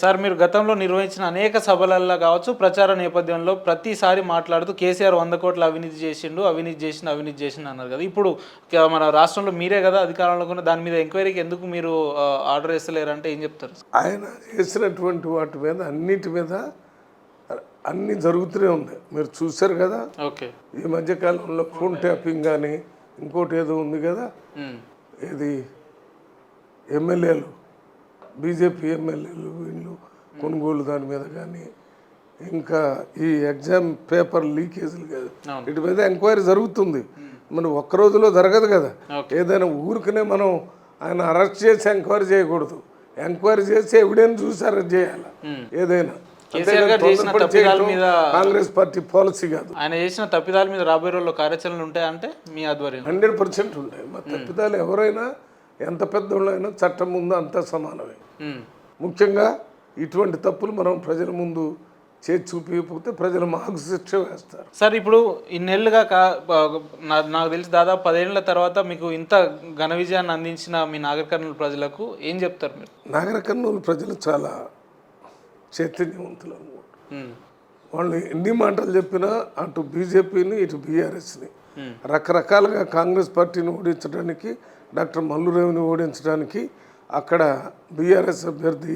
Sir మీరు గతంలో నిర్వహించిన అనేక సభలల్లో కావచ్చు ప్రచార నేపథ్యంలో ప్రతిసారి మాట్లాడుతూ కేసీఆర్ 100 కోట్ల అవినీతి చేసిండు అవినీతి చేసిండు అన్నారు కదా. ఇప్పుడు మన రాష్ట్రంలో మీరే కదా అధికారంలో ఉన్న దాని మీద ఎంక్వైరీకి ఎందుకు మీరు ఆర్డర్ వేస్తలేరంటే ఏం చెప్తారు? ఆయన చేసినటువంటి వాటి మీద అన్నిటి మీద అన్నీ జరుగుతూనే ఉంది. మీరు చూశారు కదా. ఓకే, ఈ మధ్యకాలంలో ఫోన్ ట్యాపింగ్ కానీ ఇంకోటి ఏదో ఉంది కదా, ఇది ఎమ్మెల్యేలు బీజేపీ ఎమ్మెల్యేలు వీళ్ళు కొనుగోలు దాని మీద కానీ ఇంకా ఈ ఎగ్జామ్ పేపర్ లీకేజీలు కాదు వీటి మీద ఎంక్వైరీ జరుగుతుంది. మనం ఒక్క రోజులో జరగదు కదా. ఏదైనా ఊరికనే మనం ఆయన అరెస్ట్ చేసి ఎంక్వైరీ చేయకూడదు. ఎంక్వైరీ చేసి ఎవిడెన్స్ చూసి అరెస్ట్ చేయాలి. ఏదైనా కాంగ్రెస్ పార్టీ పాలసీ కాదు. ఆయన చేసిన తప్పిదాల మీద రాబోయే రోజుల్లో కార్యాచరణలు ఉంటాయంటే మీ ఆధ్వర్యం 100% ఉంటాయి. మా తప్పిదాలు ఎవరైనా ఎంత పెద్దోళ్ళైనా చట్టం ముందు అంతా సమానమే. ముఖ్యంగా ఇటువంటి తప్పులు మనం ప్రజల ముందు చేసి చూపించకపోతే ప్రజలు మాకు శిక్ష వేస్తారు. సార్ ఇప్పుడు ఇన్నేళ్ళుగా నాకు తెలిసి దాదాపు 10 ఏళ్ల తర్వాత మీకు ఇంత ఘన విజయాన్ని అందించిన మీ నాగర్ కర్నూలు ప్రజలకు ఏం చెప్తారు మీరు? నాగర్ కర్నూలు ప్రజలు చాలా చైతన్యవంతులు అనమాట. వాళ్ళు ఎన్ని మాటలు చెప్పినా అటు బీజేపీని ఇటు బీఆర్ఎస్ని రకరకాలుగా కాంగ్రెస్ పార్టీని ఓడించడానికి, డాక్టర్ మల్లురావుని ఓడించడానికి అక్కడ బీఆర్ఎస్ అభ్యర్థి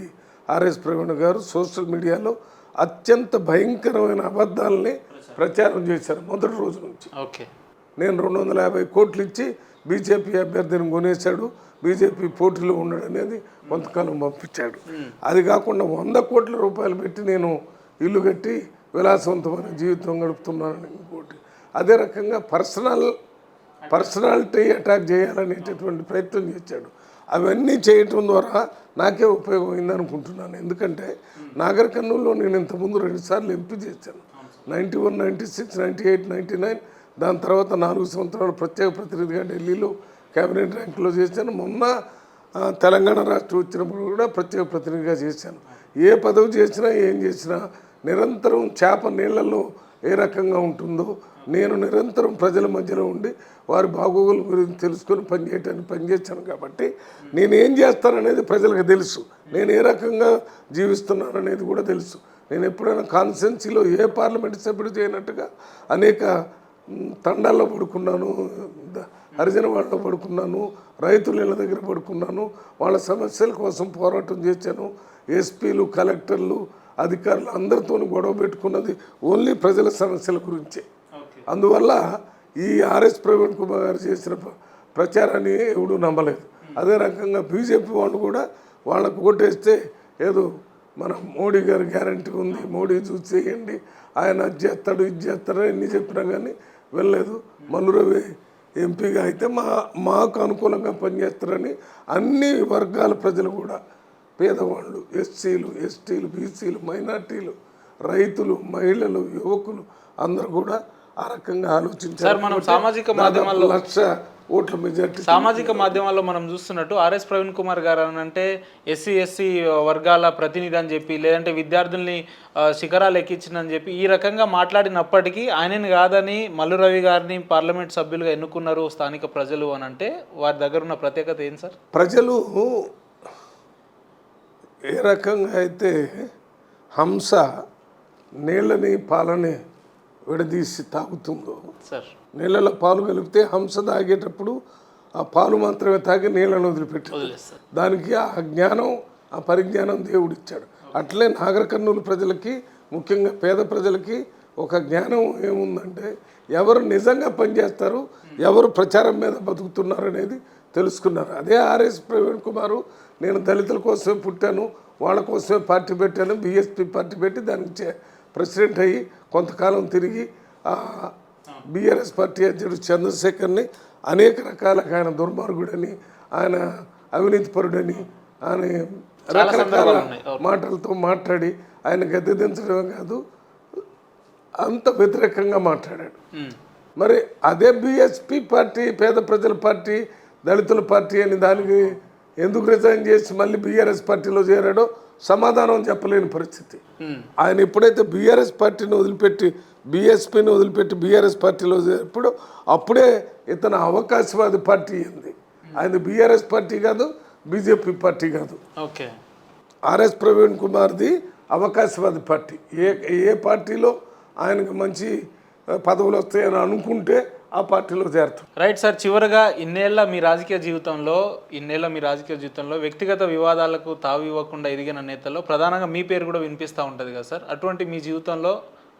ఆర్ఎస్ ప్రవీణ్ గారు సోషల్ మీడియాలో అత్యంత భయంకరమైన అబద్ధాలని ప్రచారం చేశారు మొదటి రోజు నుంచి. ఓకే, నేను 250 కోట్లు ఇచ్చి బీజేపీ అభ్యర్థిని కొనేశాడు, బీజేపీ పోటీలో ఉన్నాడు అనేది కొంతకాలం పంపించాడు. అది కాకుండా 100 కోట్ల రూపాయలు పెట్టి నేను ఇల్లు కట్టి విలాసవంతమైన జీవితం గడుపుతున్నానని ఇంకోటి. అదే రకంగా పర్సనాలిటీ అటాక్ చేయాలనేటటువంటి ప్రయత్నం చేశాడు. అవన్నీ చేయటం ద్వారా నాకే ఉపయోగమైంది అనుకుంటున్నాను. ఎందుకంటే నాగర్ కర్నూలులో నేను ఇంతకుముందు 2 సార్లు ఎంపీ చేశాను. 91, 96, 98, 99. దాని తర్వాత 4 సంవత్సరాలు ప్రత్యేక ప్రతినిధిగా ఢిల్లీలో క్యాబినెట్ ర్యాంకులో చేశాను. మొన్న తెలంగాణ రాష్ట్రం వచ్చినప్పుడు కూడా ప్రత్యేక ప్రతినిధిగా చేశాను. ఏ పదవి చేసినా ఏం చేసినా నిరంతరం చేప నీళ్లలో ఏ రకంగా ఉంటుందో నేను నిరంతరం ప్రజల మధ్యలో ఉండి వారి బాగోగుల గురించి తెలుసుకొని పనిచేశాను. కాబట్టి నేనేం చేస్తాననేది ప్రజలకు తెలుసు, నేను ఏ రకంగా జీవిస్తున్నాననేది కూడా తెలుసు. నేను ఎప్పుడైనా కాన్స్టిట్యున్సీలో ఏ పార్లమెంట్ సభ్యుడు చేయనట్టుగా అనేక తండాల్లో పడుకున్నాను, హరిజన వాళ్ళలో పడుకున్నాను, రైతుల ఇళ్ళ దగ్గర పడుకున్నాను, వాళ్ళ సమస్యల కోసం పోరాటం చేశాను. ఎస్పీలు, కలెక్టర్లు, అధికారులు అందరితో గొడవ పెట్టుకున్నది ఓన్లీ ప్రజల సమస్యల గురించే. అందువల్ల ఈ ఆర్ఎస్ ప్రవీణ్ కుమార్ గారు చేసిన ప్రచారాన్ని ఎవడూ నమ్మలేదు. అదే రకంగా బీజేపీ వాళ్ళు కూడా వాళ్ళకు ఓటేస్తే ఏదో మన మోడీ గారి గ్యారంటీ ఉంది, మోడీ చూసి చేయండి, ఆయన అది చేస్తాడు ఇది చేస్తాడు ఎన్ని చెప్పినా కానీ వెళ్ళలేదు. మల్లురవి ఎంపీగా అయితే మాకు అనుకూలంగా పనిచేస్తారని అన్ని వర్గాల ప్రజలు కూడా, పేదవాళ్ళు, ఎస్సీలు, ఎస్టీలు, బీసీలు, మైనార్టీలు, రైతులు, మహిళలు, యువకులు అందరూ కూడా ఆ రకంగా ఆలోచించారు. మనం సామాజిక మాధ్యమాల్లో 1,00,000 ఓట్ల మెజార్టీ సామాజిక మాధ్యమాల్లో మనం చూస్తున్నట్టు ఆర్ఎస్ ప్రవీణ్ కుమార్ గారు అంటే ఎస్సీ వర్గాల ప్రతినిధి అని చెప్పి, లేదంటే విద్యార్థుల్ని శిఖరాలు ఎక్కించిందని చెప్పి ఈ రకంగా మాట్లాడినప్పటికీ ఆయనని కాదని మల్లురవి గారిని పార్లమెంట్ సభ్యులుగా ఎన్నుకున్నారు స్థానిక ప్రజలు అని అంటే వారి దగ్గర ఉన్న ప్రత్యేకత ఏం సార్? ప్రజలు ఏ రకంగా అయితే హంస నీళ్ళని పాలని విడదీసి తాగుతుందో, నీళ్ళలో పాలు కలిపితే హంస తాగేటప్పుడు ఆ పాలు మాత్రమే తాగి నీళ్ళను వదిలిపెట్టాడు. దానికి ఆ జ్ఞానం, ఆ పరిజ్ఞానం దేవుడిచ్చాడు. అట్లే నాగర్ కర్నూలు ప్రజలకి, ముఖ్యంగా పేద ప్రజలకి ఒక జ్ఞానం ఏముందంటే ఎవరు నిజంగా పనిచేస్తారు, ఎవరు ప్రచారం మీద బతుకుతున్నారు అనేది తెలుసుకున్నారు. అదే ఆర్ఎస్ ప్రవీణ్ కుమారు నేను దళితుల కోసమే పుట్టాను, వాళ్ళ కోసమే పార్టీ పెట్టాను, బీఎస్పీ పార్టీ పెట్టి దానికి ప్రెసిడెంట్ అయ్యి కొంతకాలం తిరిగి బీఆర్ఎస్ పార్టీ అధ్యక్షుడు చంద్రశేఖర్ని అనేక రకాలుగా ఆయన దుర్మార్గుడని, ఆయన అవినీతిపరుడని, ఆయన రకరకాల మాటలతో మాట్లాడి ఆయన గద్దె దించడమే కాదు అంత వ్యతిరేకంగా మాట్లాడాడు. మరి అదే బీఎస్పీ పార్టీ, పేద ప్రజల పార్టీ, దళితుల పార్టీ అని దానికి ఎందుకు రిజైన్ చేసి మళ్ళీ బీఆర్ఎస్ పార్టీలో చేరాడో సమాధానం చెప్పలేని పరిస్థితి. ఆయన ఎప్పుడైతే బీఆర్ఎస్ పార్టీని వదిలిపెట్టి బీఎస్పీని వదిలిపెట్టి బీఆర్ఎస్ పార్టీలో చేరినప్పుడు అప్పుడే ఇతను అవకాశవాది పార్టీ అయింది. ఆయన బీఆర్ఎస్ పార్టీ కాదు, బీజేపీ పార్టీ కాదు. ఓకే, ఆర్ఎస్ ప్రవీణ్ కుమార్ది అవకాశవాద పార్టీ. ఏ పార్టీలో ఆయనకు మంచి పదవులు వస్తాయని అనుకుంటే ఆ పార్టీలో చేరుతాం. రైట్ సార్, చివరగా ఇన్నేళ్ల మీ రాజకీయ జీవితంలో వ్యక్తిగత వివాదాలకు తావు ఇవ్వకుండా ఎదిగిన నేతల్లో ప్రధానంగా మీ పేరు కూడా వినిపిస్తూ ఉంటుంది కదా సార్. అటువంటి మీ జీవితంలో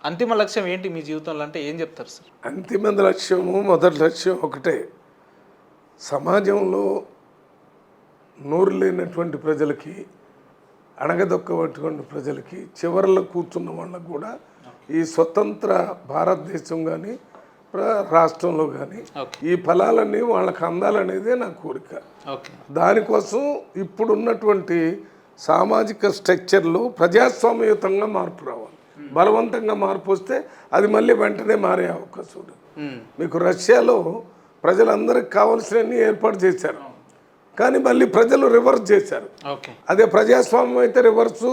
అంతిమ లక్ష్యం ఏంటి? మీ జీవితంలో అంటే ఏం చెప్తారు సార్? అంతిమ లక్ష్యము, మొదటి లక్ష్యం ఒకటే, సమాజంలో నోరు లేనటువంటి ప్రజలకి, అణగదొక్కబడినటువంటి ప్రజలకి, చివరిలో కూర్చున్న వాళ్ళకు కూడా ఈ స్వతంత్ర భారతదేశం కానీ రాష్ట్రంలో కానీ ఈ ఫలాలన్నీ వాళ్ళకి అందాలనేదే నా కోరిక. దానికోసం ఇప్పుడున్నటువంటి సామాజిక స్ట్రక్చర్లు ప్రజాస్వామ్యయుతంగా మార్పు రావాలి. బలవంతంగా మార్పు వస్తే అది మళ్ళీ వెంటనే మారే అవకాశం ఉంది. మీకు రష్యాలో ప్రజలందరికి కావాల్సినవన్నీ ఏర్పాటు చేశారు, కానీ మళ్ళీ ప్రజలు రివర్స్ చేశారు. అదే ప్రజాస్వామ్యం అయితే రివర్సు,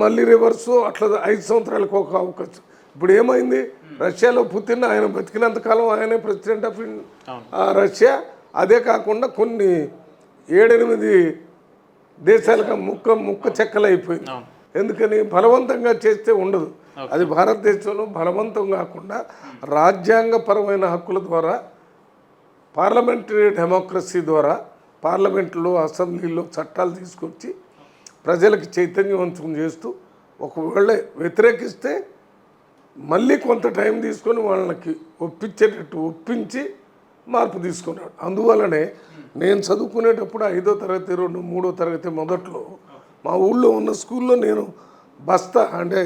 మళ్ళీ రివర్సు, అట్లా 5 సంవత్సరాలకు ఒక అవకాశం. ఇప్పుడు ఏమైంది, రష్యాలో పుతిన్ ఆయన బతికినంతకాలం ఆయనే ప్రెసిడెంట్ ఆఫ్ రష్యా. అదే కాకుండా కొన్ని 7-8 దేశాలకు ముక్క చెక్కలు అయిపోయింది. ఎందుకని? బలవంతంగా చేస్తే ఉండదు. అది భారతదేశంలో బలవంతం కాకుండా రాజ్యాంగపరమైన హక్కుల ద్వారా, పార్లమెంటరీ డెమోక్రసీ ద్వారా, పార్లమెంట్లో అసెంబ్లీలో చట్టాలు తీసుకొచ్చి ప్రజలకు చైతన్యవంతం చేస్తూ, ఒకవేళ వ్యతిరేకిస్తే మళ్ళీ కొంత టైం తీసుకొని వాళ్ళకి ఒప్పించేటట్టు ఒప్పించి మార్పు తీసుకున్నాడు. అందువల్లనే నేను చదువుకునేటప్పుడు 5వ తరగతి 3వ తరగతి మొదట్లో మా ఊళ్ళో ఉన్న స్కూల్లో నేను బస్తా, అంటే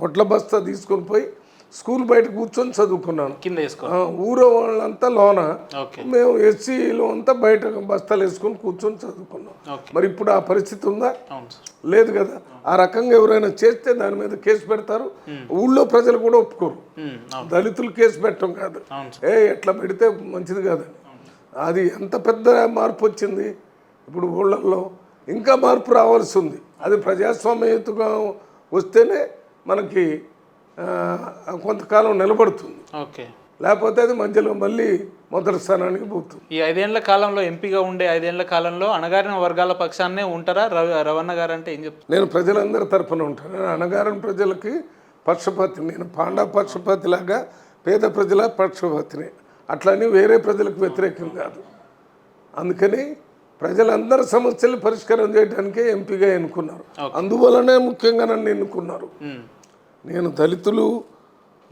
వడ్ల బస్తా తీసుకొని పోయి స్కూల్ బయట కూర్చొని చదువుకున్నాను. ఊరో వాళ్ళంతా లోన, మేము ఎస్సీలో అంతా బయట బస్తాలు వేసుకొని కూర్చొని చదువుకున్నాం. మరి ఇప్పుడు ఆ పరిస్థితి ఉందా? లేదు కదా. ఆ రకంగా ఎవరైనా చేస్తే దాని మీద కేసు పెడతారు. ఊళ్ళో ప్రజలు కూడా ఒప్పుకోరు. దళితులు కేసు పెట్టడం కాదు, ఎట్లా పెడితే మంచిది కాదని. అది ఎంత పెద్ద మార్పు వచ్చింది. ఇప్పుడు ఊళ్ళల్లో ఇంకా మార్పు రావాల్సి ఉంది. అది ప్రజాస్వామ్యయుతంగా వస్తేనే మనకి కొంతకాలం నిలబడుతుంది. లేకపోతే అది మధ్యలో మళ్ళీ మొదటి స్థానానికి పోతుంది. ఈ 5 ఏళ్ల కాలంలో ఎంపీగా ఉండే 5 ఏళ్ల కాలంలో అణగారిన వర్గాల పక్షాన్నే ఉంటారా రవణ గారు? అంటే ఏం చెప్తారు? నేను ప్రజలందరి తరఫున ఉంటాను. నేను అణగారిన ప్రజలకి పక్షపాతి. నేను పాండా పక్షపాతిలాగా పేద ప్రజల పక్షపాతిని, అట్లని వేరే ప్రజలకు వ్యతిరేకం కాదు. అందుకని ప్రజలందరి సమస్యలు పరిష్కారం చేయడానికే ఎంపీగా ఎన్నుకున్నారు. అందువల్లనే ముఖ్యంగా నన్ను ఎన్నుకున్నారు. నేను దళితులు,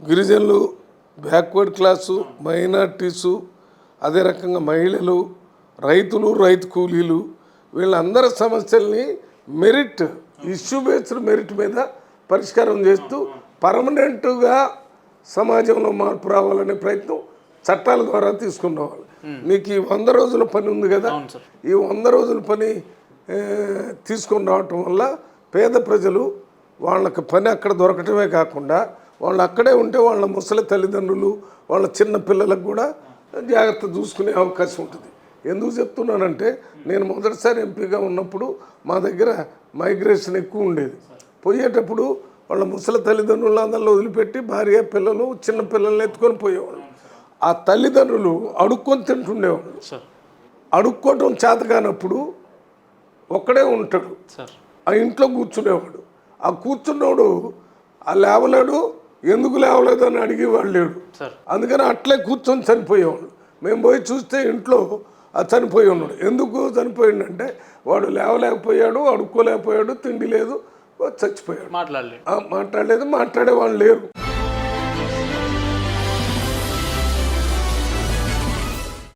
గిరిజనులు, బ్యాక్వర్డ్ క్లాసు, మైనార్టీసు, అదే రకంగా మహిళలు, రైతులు, రైతు కూలీలు, వీళ్ళందరి సమస్యల్ని మెరిట్, ఇష్యూ బేస్డ్ మెరిట్ మీద పరిష్కారం చేస్తూ పర్మనెంట్గా సమాజంలో మార్పు రావాలనే ప్రయత్నం చట్టాల ద్వారా తీసుకుని రావాలి. మీకు ఈ 100 రోజుల పని ఉంది కదా, ఈ 100 రోజుల పని తీసుకొని రావటం వల్ల పేద ప్రజలు వాళ్ళకి పని అక్కడ దొరకటమే కాకుండా వాళ్ళు అక్కడే ఉంటే వాళ్ళ ముసలి తల్లిదండ్రులు, వాళ్ళ చిన్న పిల్లలకు కూడా జాగ్రత్త చూసుకునే అవకాశం ఉంటుంది. ఎందుకు చెప్తున్నానంటే, నేను మొదటిసారి ఎంపీగా ఉన్నప్పుడు మా దగ్గర మైగ్రేషన్ ఎక్కువ ఉండేది. పోయేటప్పుడు వాళ్ళ ముసలి తల్లిదండ్రులు అందరిలో వదిలిపెట్టి భార్య, పిల్లలు, చిన్న పిల్లల్ని ఎత్తుకొని పోయేవాళ్ళు. ఆ తల్లిదండ్రులు అడుక్కొని తింటుండేవాళ్ళు. అడుక్కోవటం చేత కానప్పుడు ఒక్కడే ఉంటాడు, ఆ ఇంట్లో కూర్చునేవాడు. ఆ కూర్చున్నోడు ఆ లేవలేడు, ఎందుకు లేవలేదు అని అడిగేవాడు లేడు. అందుకని అట్లే కూర్చొని చనిపోయేవాడు. మేము పోయి చూస్తే ఇంట్లో చనిపోయి ఉన్నాడు. ఎందుకు చనిపోయిందంటే వాడు లేవలేకపోయాడు, అడుక్కోలేకపోయాడు, తిండి లేదు, చచ్చిపోయాడు. మాట్లాడలేదు, మాట్లాడేవాళ్ళు లేరు.